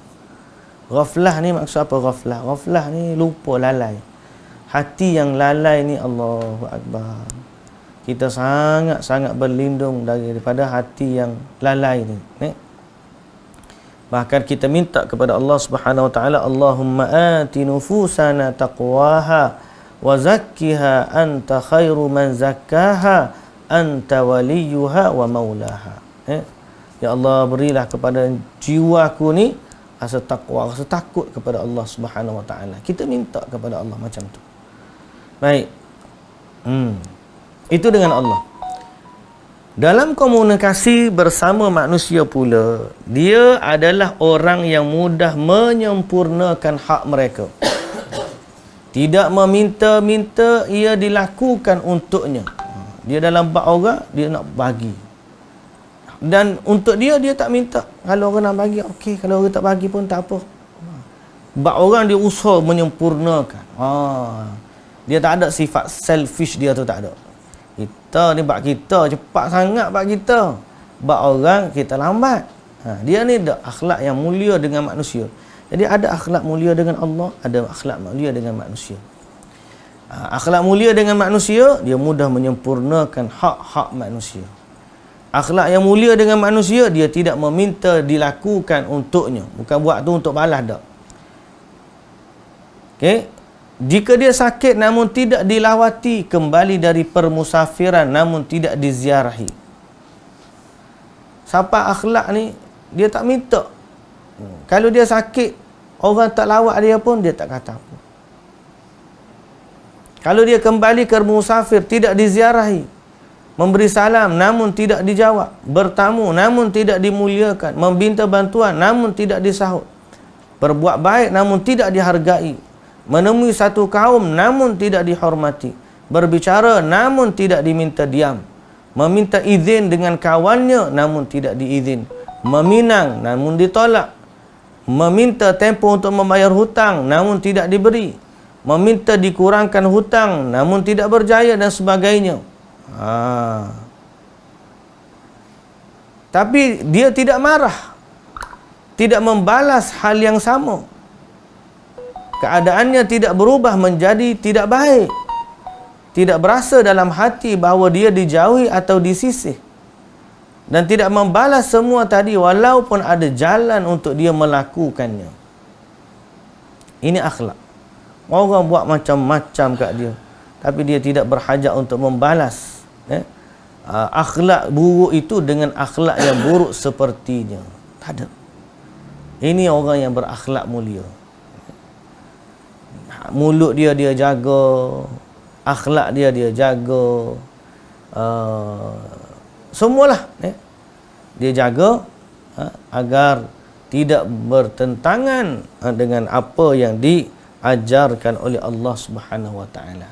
A: Ghaflah ni maksud apa ghaflah? Ghaflah ni lupa, lalai. Hati yang lalai ni, Allahu akbar. Kita sangat-sangat berlindung daripada hati yang lalai ni. Bahkan kita minta kepada Allah Subhanahu wa taala, Allahumma ati nufusana taqwaha wa zakkiha anta khairu man zakkaha anta waliyuha wa maulaha. Ya Allah, berilah kepada jiwaku ni rasa takwa, rasa takut kepada Allah Subhanahu wa taala. Kita minta kepada Allah macam tu. Baik. Itu dengan Allah. Dalam komunikasi bersama manusia pula, dia adalah orang yang mudah menyempurnakan hak mereka. Tidak meminta-minta, ia dilakukan untuknya. Dia dalam bab orang, dia nak bagi. Dan untuk dia, dia tak minta. Kalau orang nak bagi, okey. Kalau orang tak bagi pun tak apa. Bab orang dia usaha menyempurnakan. Dia tak ada sifat selfish, dia tu tak ada. Kita ni bab kita cepat sangat, bab kita. Bab orang kita lambat. Dia ni ada akhlak yang mulia dengan manusia. Jadi ada akhlak mulia dengan Allah, ada akhlak mulia dengan manusia. Akhlak mulia dengan manusia, dia mudah menyempurnakan hak-hak manusia. Akhlak yang mulia dengan manusia, dia tidak meminta dilakukan untuknya. Bukan buat tu untuk balas dak. Okey. Jika dia sakit namun tidak dilawati, kembali dari permusafiran namun tidak diziarahi. Siapa akhlak ni, dia tak minta. Kalau dia sakit, orang tak lawat dia pun, dia tak kata apa. Kalau dia kembali ke musafir, tidak diziarahi. Memberi salam namun tidak dijawab. Bertamu namun tidak dimuliakan. Meminta bantuan namun tidak disahut. Berbuat baik namun tidak dihargai. Menemui satu kaum namun tidak dihormati. Berbicara namun tidak diminta diam. Meminta izin dengan kawannya namun tidak diizin. Meminang namun ditolak. Meminta tempoh untuk membayar hutang namun tidak diberi. Meminta dikurangkan hutang namun tidak berjaya dan sebagainya. Tapi dia tidak marah, tidak membalas hal yang sama. Keadaannya tidak berubah menjadi tidak baik. Tidak berasa dalam hati bahawa dia dijauhi atau disisih. Dan tidak membalas semua tadi walaupun ada jalan untuk dia melakukannya. Ini akhlak. Orang buat macam-macam kat dia, tapi dia tidak berhajat untuk membalas. Akhlak buruk itu dengan akhlak yang buruk sepertinya. Tak ada. Ini orang yang berakhlak mulia. Mulut dia jaga, akhlak dia jaga, semualah dia jaga agar tidak bertentangan dengan apa yang diajarkan oleh Allah Subhanahu wa taala.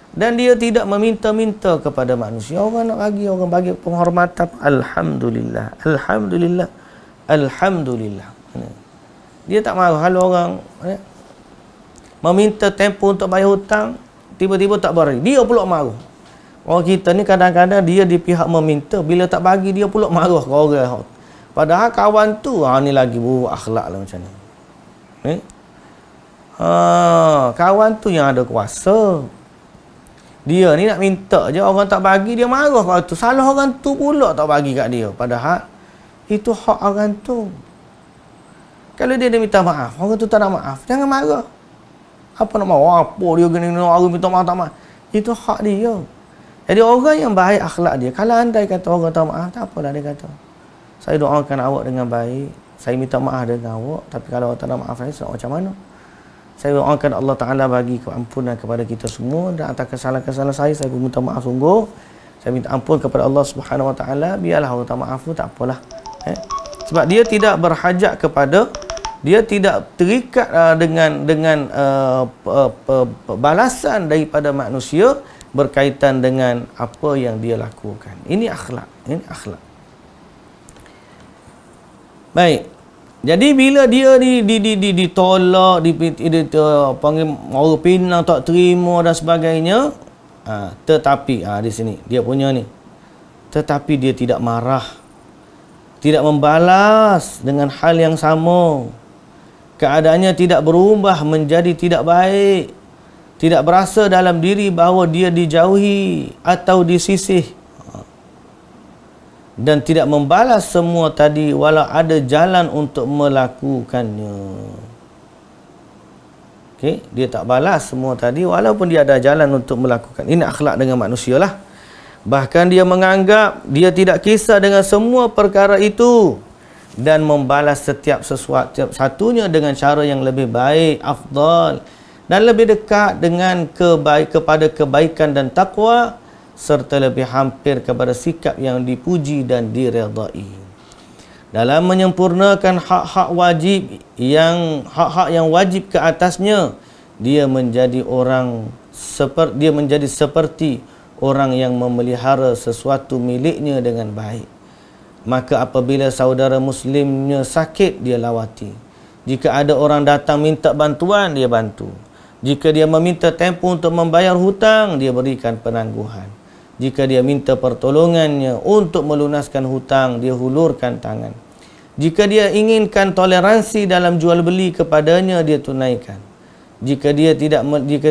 A: Dan dia tidak meminta-minta kepada manusia. Orang nak bagi, orang bagi penghormatan, alhamdulillah, alhamdulillah, alhamdulillah. Dia tak marah kalau orang meminta tempoh untuk bayar hutang, tiba-tiba tak beri. Dia pula marah. Orang kita ni kadang-kadang dia di pihak meminta, bila tak bagi dia pula marah ke orang. Padahal kawan tu ni lagi buruk akhlak lah macam ni. Kawan tu yang ada kuasa. Dia ni nak minta je, orang tak bagi dia marah kat tu. Salah orang tu pula tak bagi kat dia. Padahal itu hak orang tu. Kalau dia minta maaf, orang tu tak nak maaf, jangan marah. Apa nak marah? Apa dia gini orang minta maaf tak maaf? Itu hak dia. Jadi orang yang baik akhlak dia, kalau andai kata orang tak maaf, tak apalah dia kata. Saya doakan awak dengan baik, saya minta maaf dengan awak, tapi kalau awak tak nak maaf saya nak macam mana? Saya doakan Allah Ta'ala bagi keampunan kepada kita semua, dan atas kesalahan-kesalahan saya pun minta maaf sungguh. Saya minta ampun kepada Allah Subhanahu Wa Ta'ala. Biarlah Allah tak maaf pun tak apalah. Sebab dia tidak berhajat kepada, dia tidak terikat dengan balasan daripada manusia berkaitan dengan apa yang dia lakukan. Ini akhlak. Ini akhlak. Baik. Jadi bila dia ditolak, panggil orang Pinang tak terima dan sebagainya, tetapi di sini dia punya ni. Tetapi dia tidak marah, tidak membalas dengan hal yang sama. Keadaannya tidak berubah menjadi tidak baik. Tidak berasa dalam diri bahawa dia dijauhi atau disisih. Dan tidak membalas semua tadi walau ada jalan untuk melakukannya. Okey, dia tak balas semua tadi walaupun dia ada jalan untuk melakukan. Ini akhlak dengan manusia lah. Bahkan dia menganggap dia tidak kisah dengan semua perkara itu dan membalas setiap sesuatu satunya dengan cara yang lebih baik, afdal dan lebih dekat dengan kepada kebaikan dan takwa, serta lebih hampir kepada sikap yang dipuji dan diredai. Dalam menyempurnakan hak-hak yang wajib ke atasnya, dia menjadi seperti orang yang memelihara sesuatu miliknya dengan baik. Maka apabila saudara muslimnya sakit, dia lawati. Jika ada orang datang minta bantuan, dia bantu. Jika dia meminta tempoh untuk membayar hutang, dia berikan penangguhan. Jika dia minta pertolongannya untuk melunaskan hutang, dia hulurkan tangan. Jika dia inginkan toleransi dalam jual beli kepadanya, dia tunaikan. Jika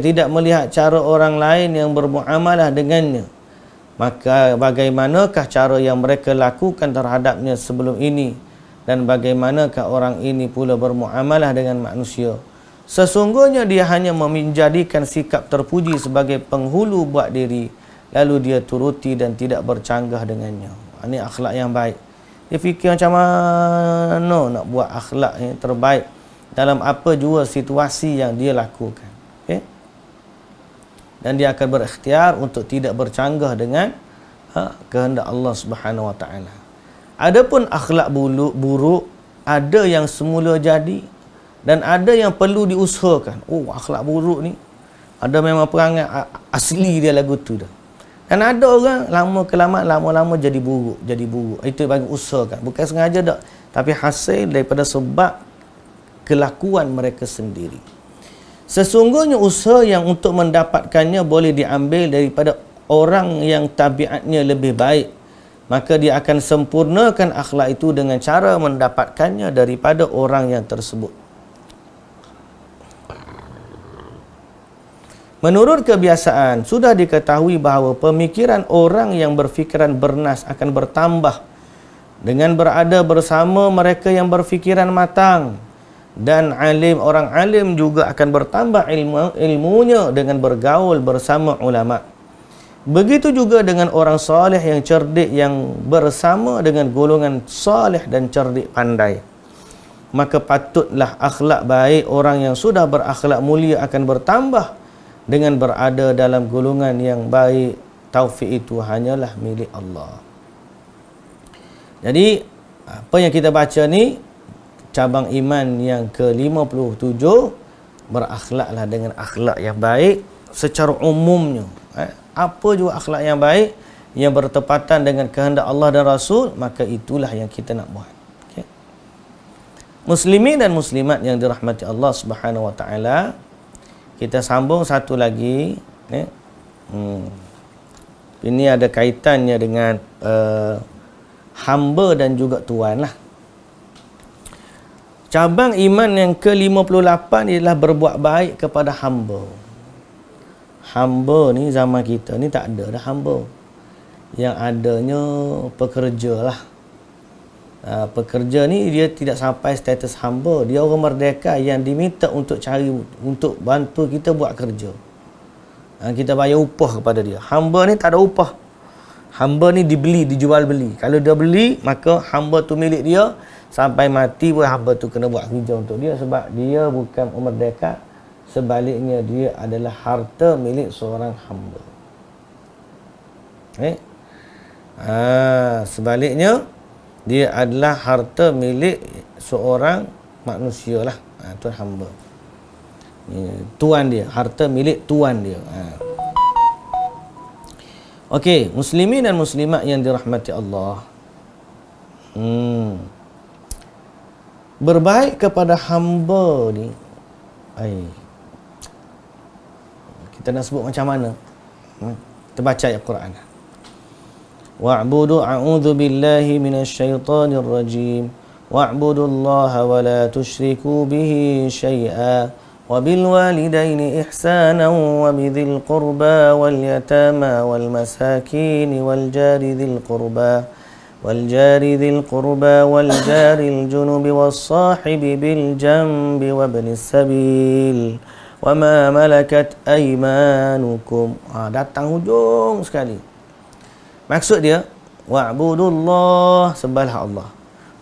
A: tidak melihat cara orang lain yang bermuamalah dengannya, maka bagaimanakah cara yang mereka lakukan terhadapnya sebelum ini, dan bagaimanakah orang ini pula bermuamalah dengan manusia? Sesungguhnya dia hanya menjadikan sikap terpuji sebagai penghulu buat diri, lalu dia turuti dan tidak bercanggah dengannya. Ini akhlak yang baik. Dia fikir macam mana nak buat akhlak yang terbaik dalam apa jua situasi yang dia lakukan. Okay? Dan dia akan berikhtiar untuk tidak bercanggah dengan kehendak Allah Subhanahu Wa Taala. Adapun akhlak buruk, ada yang semula jadi dan ada yang perlu diusahakan. Oh, akhlak buruk ni ada memang perangai asli dia lagu tu dah. Dan ada orang lama-lama jadi buruk. Itu bagi usaha kan. Bukan sengaja tak. Tapi hasil daripada sebab kelakuan mereka sendiri. Sesungguhnya usaha yang untuk mendapatkannya boleh diambil daripada orang yang tabiatnya lebih baik. Maka dia akan sempurnakan akhlak itu dengan cara mendapatkannya daripada orang yang tersebut. Menurut kebiasaan, sudah diketahui bahawa pemikiran orang yang berfikiran bernas akan bertambah dengan berada bersama mereka yang berfikiran matang, dan orang alim juga akan bertambah ilmunya dengan bergaul bersama ulama. Begitu juga dengan orang soleh yang cerdik yang bersama dengan golongan soleh dan cerdik pandai. Maka patutlah akhlak baik orang yang sudah berakhlak mulia akan bertambah dengan berada dalam golongan yang baik. Taufik itu hanyalah milik Allah. Jadi apa yang kita baca ni, cabang iman yang ke-57, berakhlaklah dengan akhlak yang baik secara umumnya. Apa juga akhlak yang baik yang bertepatan dengan kehendak Allah dan Rasul, maka itulah yang kita nak buat. Okay. Muslimin dan muslimat yang dirahmati Allah Subhanahu Wa Taala, kita sambung satu lagi. Ini ada kaitannya dengan hamba dan juga tuan lah. Cabang iman yang ke-58 ialah berbuat baik kepada hamba. Hamba ni zaman kita ni tak ada dah hamba. Yang adanya pekerja lah. Pekerja ni dia tidak sampai status hamba. Dia orang merdeka yang diminta untuk bantu kita buat kerja. Kita bayar upah kepada dia. Hamba ni tak ada upah. Hamba ni dijual beli. Kalau dia beli, maka hamba tu milik dia. Sampai mati pun hamba tu kena buat kerja untuk dia, sebab dia bukan merdeka. Sebaliknya dia adalah harta milik seorang hamba. Sebaliknya dia adalah harta milik seorang manusia lah. Tuan hamba. Tuan dia, harta milik tuan dia. Okey, muslimin dan muslimat yang dirahmati Allah. Berbaik kepada hamba ni, kita nak sebut macam mana? Kita baca ayat Quran. Wa'budu a'udzu billahi minasyaitonir rajim. Wa'budu Allah wa la tusyriku bihi syai'a. Wa bil walidaini ihsanan wa bidzil qurba wal yatama wal masakin wal jari dzil qurba والجار ذي القربى والجار الجنب والصاحب بالجنب وابن السبيل وما ملكت أيمانكم. Datang hujung sekali. Maksud dia, wa'budullah, sembahlah Allah.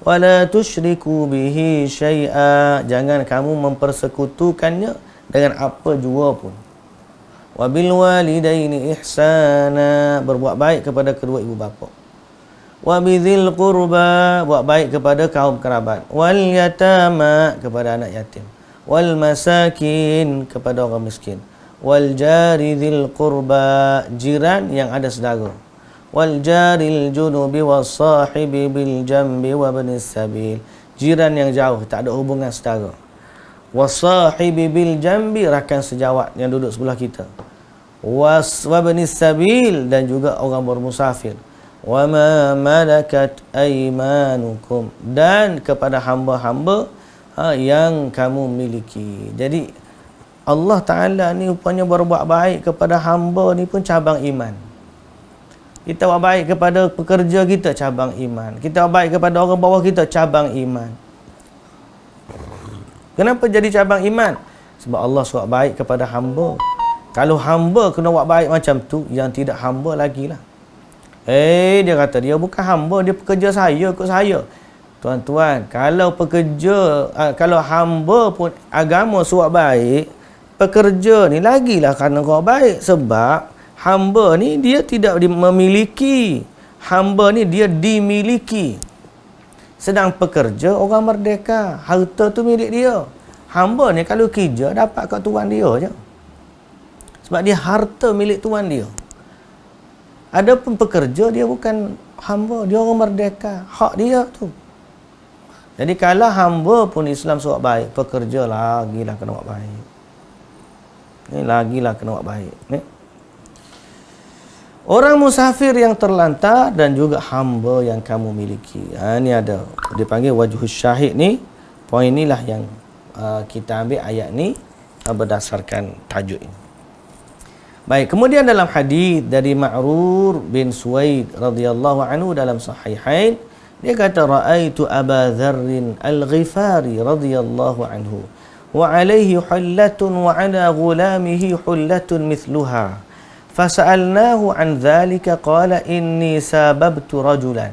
A: Wala tusyriku bihi syai'a, jangan kamu mempersekutukannya dengan apa jua pun. Wabil walidaini ihsana, berbuat baik kepada kedua ibu bapa. Wa bidzil qurba, buat baik kepada kaum kerabat. Wal yatama, kepada anak yatim. Wal masakin, kepada orang miskin. Wal jari dzil qurba, jiran yang ada saudara. Wal jaril junubi was sahibi bil jambi wa ibnis sabil, jiran yang jauh tak ada hubungan saudara. Was sahibi bil jambi, rakan sejawat yang duduk sebelah kita. Was wa ibnis sabil, dan juga orang bermusafir. Wa ma malakat aymanukum, dan kepada hamba-hamba yang kamu miliki. Jadi Allah Ta'ala ni rupanya berbuat baik kepada hamba ni pun cabang iman. Kita buat baik kepada pekerja kita, cabang iman. Kita buat baik kepada orang bawah kita, cabang iman. Kenapa jadi cabang iman? Sebab Allah suruh baik kepada hamba. Kalau hamba kena buat baik macam tu, yang tidak hamba lagilah. Dia kata dia bukan hamba, dia pekerja saya, ikut saya. Tuan-tuan, kalau pekerja, kalau hamba pun agama suruh baik, pekerja ni lagilah kena buat baik. Sebab hamba ni dia tidak memiliki, hamba ni dia dimiliki. Sedang pekerja orang merdeka, harta tu milik dia. Hamba ni kalau kerja dapat kat tuan dia je. Sebab dia harta milik tuan dia. Adapun pekerja dia bukan hamba, dia orang merdeka, hak dia tu. Jadi kalau hamba pun Islam suruh baik, pekerja lagilah kena buat baik. Ni lagilah kena buat baik, ni. Orang musafir yang terlantar dan juga hamba yang kamu miliki. Ni ada dipanggil wajhus syahid ni. Poin inilah yang kita ambil ayat ni berdasarkan tajuk ini. Baik, kemudian dalam hadis dari Ma'rur bin Suwaid radhiyallahu anhu dalam Sahihain, dia kata ra'aitu Aba Dzarr al-Ghifari radhiyallahu anhu wa alayhi hullatun wa ala ghulamihi hullatun mithluha fasa'alnahu an dhalika qala inni sababtu rajulan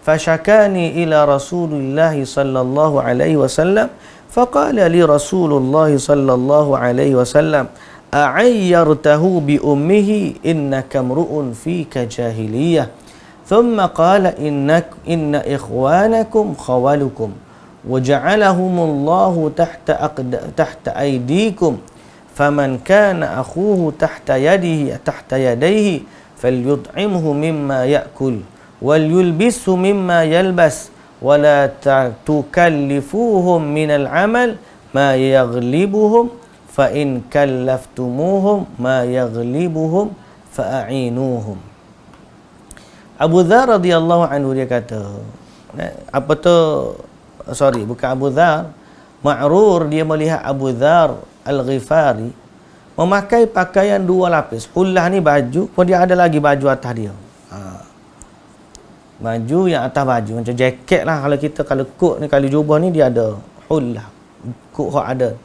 A: fashakani ila Rasulillah sallallahu alaihi wasallam faqala li Rasulullah sallallahu alaihi wasallam a'ayyartahu bi ummihi innaka mru'un fika jahiliyah thumma qala inna ikhwanakum khawalukum wa ja'alahumullahu tahta aydikum faman kana akhuhu tahta yadayhi falyut'imhu mimma ya'kul wal yulbishu mimma yalbas wa la tukallifuhum minal amal ma yaghlibuhum fa in kallaftumuhum ma yaghlibuhum fa'ainuhum. Abu Dzar radhiyallahu anhu dia kata, bukan Abu Dzar, Ma'rur dia melihat Abu Dzar al-Ghifari memakai pakaian dua lapis. Hullah ni baju, pun dia ada lagi baju atas dia. Baju yang atas baju macam jaket lah. Kalau kot ni, kalau jubah ni dia ada hullah, kot hak ada.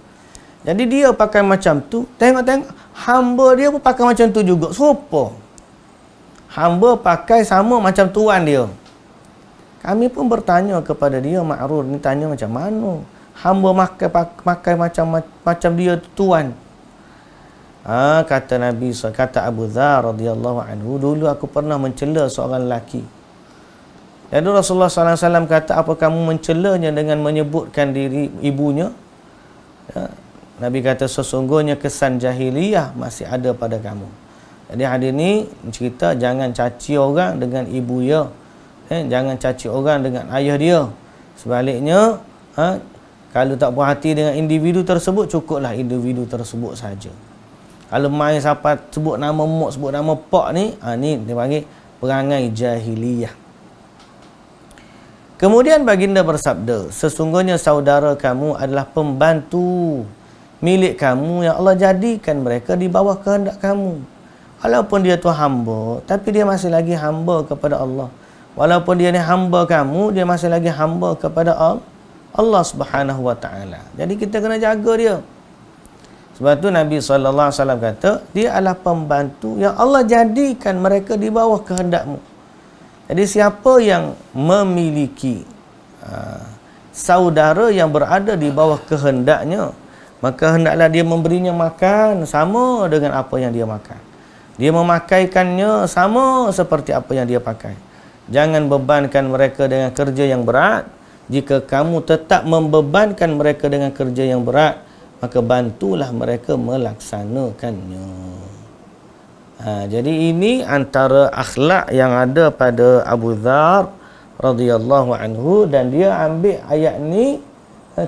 A: Jadi dia pakai macam tu. Tengok-tengok hamba dia pun pakai macam tu juga. Serupa. Hamba pakai sama macam tuan dia. Kami pun bertanya kepada dia, Ma'rur ni tanya macam mana hamba pakai macam dia tuan. Kata Nabi, kata Abu Dzar radhiyallahu anhu, dulu aku pernah mencela seorang lelaki. Dan Rasulullah SAW kata, apa kamu mencelanya dengan menyebutkan diri ibunya? Nabi kata, sesungguhnya kesan jahiliyah masih ada pada kamu. Jadi hadis ni cerita jangan caci orang dengan ibu dia. Jangan caci orang dengan ayah dia. Sebaliknya, Kalau tak puas hati dengan individu tersebut, cukuplah individu tersebut saja. Kalau main siapa sebut nama mak, sebut nama pak ni, ni dia panggil perangai jahiliyah. Kemudian baginda bersabda, sesungguhnya saudara kamu adalah pembantu milik kamu yang Allah jadikan mereka di bawah kehendak kamu. Walaupun dia tu hamba, tapi dia masih lagi hamba kepada Allah. Walaupun dia ni hamba kamu, dia masih lagi hamba kepada Allah Subhanahu wa taala. Jadi kita kena jaga dia. Sebab tu Nabi sallallahu alaihi wasallam kata, dia adalah pembantu yang Allah jadikan mereka di bawah kehendakmu. Jadi siapa yang memiliki saudara yang berada di bawah kehendaknya, maka hendaklah dia memberinya makan sama dengan apa yang dia makan. Dia memakaikannya sama seperti apa yang dia pakai. Jangan bebankan mereka dengan kerja yang berat. Jika kamu tetap membebankan mereka dengan kerja yang berat, maka bantulah mereka melaksanakannya. Jadi ini antara akhlak yang ada pada Abu Dzar radhiyallahu anhu, dan dia ambil ayat ni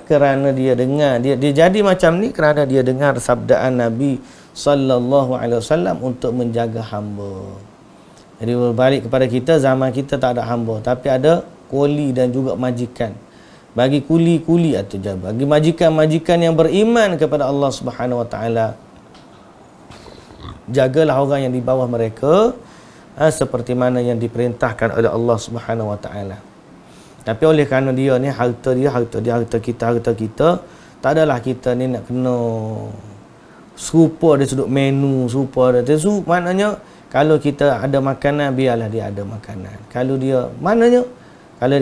A: kerana dia dengar, dia jadi macam ni kerana dia dengar sabdaan Nabi sallallahu alaihi wasallam untuk menjaga hamba. Jadi berbalik kepada kita, zaman kita tak ada hamba, tapi ada kuli dan juga majikan. Bagi kuli-kuli atau bagi majikan-majikan yang beriman kepada Allah Subhanahu wa taala, jagalah orang yang di bawah mereka seperti mana yang diperintahkan oleh Allah Subhanahu wa taala. Tapi oleh kerana dia ni harta kita, tak adalah kita ni nak kena serupa dari sudut menu, serupa dari sudut, maknanya kalau kita ada makanan, biarlah dia ada makanan. Kalau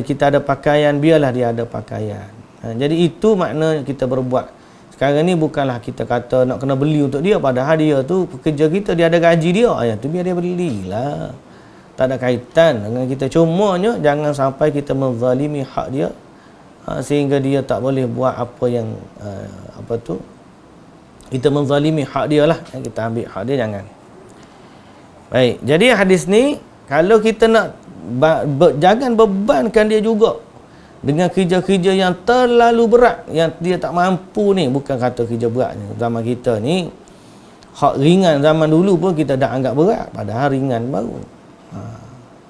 A: kita ada pakaian, biarlah dia ada pakaian. Jadi itu makna kita berbuat. Sekarang ni bukanlah kita kata nak kena beli untuk dia, padahal dia tu pekerja kita, dia ada gaji dia, tu biar dia belilah. Tak ada kaitan dengan kita. Cumanya jangan sampai kita menzalimi hak dia sehingga dia tak boleh buat apa yang kita menzalimi hak dia lah. Kita ambil hak dia, jangan. Baik, jadi hadis ni, kalau kita nak jangan bebankan dia juga dengan kerja-kerja yang terlalu berat, yang dia tak mampu ni. Bukan kata kerja berat ni. Zaman kita ni, hak ringan zaman dulu pun kita dah anggap berat, padahal ringan baru.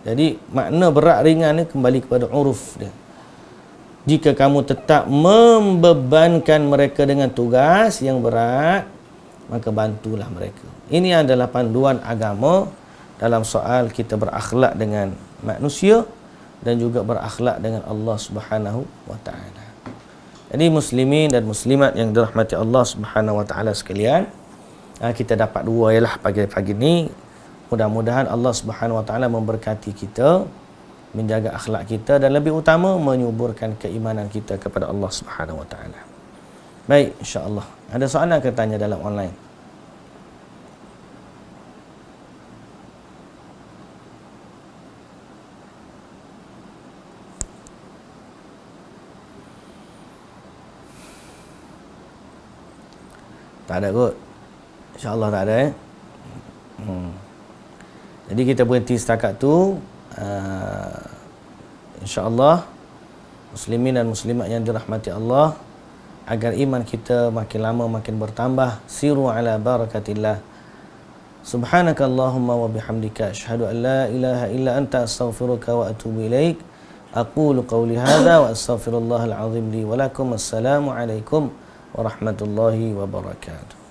A: Jadi makna berat ringan ni kembali kepada uruf dia. Jika kamu tetap membebankan mereka dengan tugas yang berat, maka bantulah mereka. Ini adalah panduan agama dalam soal kita berakhlak dengan manusia dan juga berakhlak dengan Allah Subhanahu wa taala. Jadi muslimin dan muslimat yang dirahmati Allah Subhanahu wa taala sekalian, kita dapat dua ialah pagi-pagi ni. Mudah-mudahan Allah Subhanahu wa taala memberkati kita, menjaga akhlak kita, dan lebih utama menyuburkan keimanan kita kepada Allah Subhanahu wa taala. Baik, insya-Allah. Ada soalan akan tanya dalam online. Tak ada kot. InsyaAllah tak ada Jadi kita berhenti setakat tu. InsyaAllah muslimin dan muslimat yang dirahmati Allah, agar iman kita makin lama makin bertambah. Siru ala barakatillah. Subhanakallahumma wa bihamdika asyhadu an la ilaha illa anta astaghfiruka wa atubu ilaik. Aqulu qawli hadha wa astaghfirullahal azim li wa lakum. Assalamu alaikum warahmatullahi wabarakatuh.